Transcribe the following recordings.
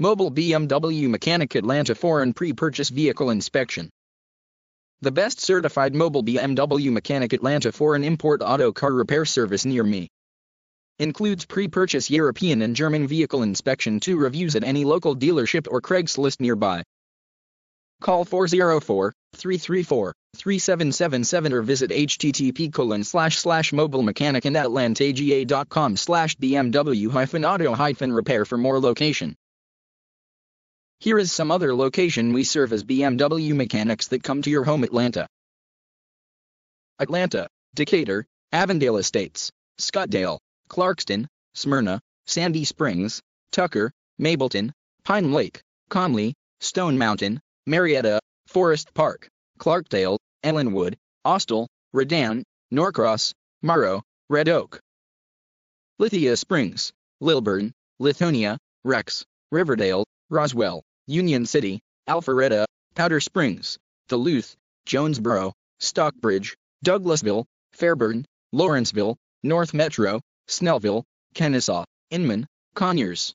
Mobile BMW Mechanic Atlanta Foreign Pre-Purchase Vehicle Inspection. The best certified mobile BMW Mechanic Atlanta Foreign Import Auto Car Repair Service near me. Includes pre-purchase European and German vehicle inspection, 2 reviews at any local dealership or Craigslist nearby. Call 404-334-3777 or visit http://mobilemechanic.atlanta.com/BMW-auto-repair for more location. Here is some other location we serve as BMW mechanics that come to your home: Atlanta, Decatur, Avondale Estates, Scottdale, Clarkston, Smyrna, Sandy Springs, Tucker, Mableton, Pine Lake, Conley, Stone Mountain, Marietta, Forest Park, Clarkdale, Ellenwood, Austell, Redan, Norcross, Morrow, Red Oak, Lithia Springs, Lilburn, Lithonia, Rex, Riverdale, Roswell, Union City, Alpharetta, Powder Springs, Duluth, Jonesboro, Stockbridge, Douglasville, Fairburn, Lawrenceville, North Metro, Snellville, Kennesaw, Inman, Conyers,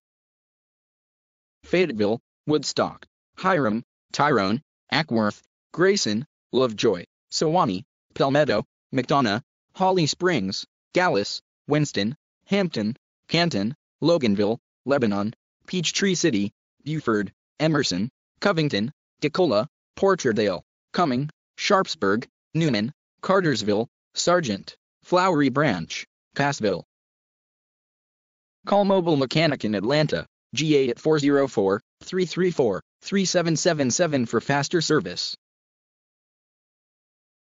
Fayetteville, Woodstock, Hiram, Tyrone, Ackworth, Grayson, Lovejoy, Sewanee, Palmetto, McDonough, Holly Springs, Dallas, Winston, Hampton, Canton, Loganville, Lebanon, Peachtree City, Buford, Emerson, Covington, Decola, Porterdale, Cumming, Sharpsburg, Newman, Cartersville, Sargent, Flowery Branch, Passville. Call Mobile Mechanic in Atlanta, GA at 404-334-3777 for faster service.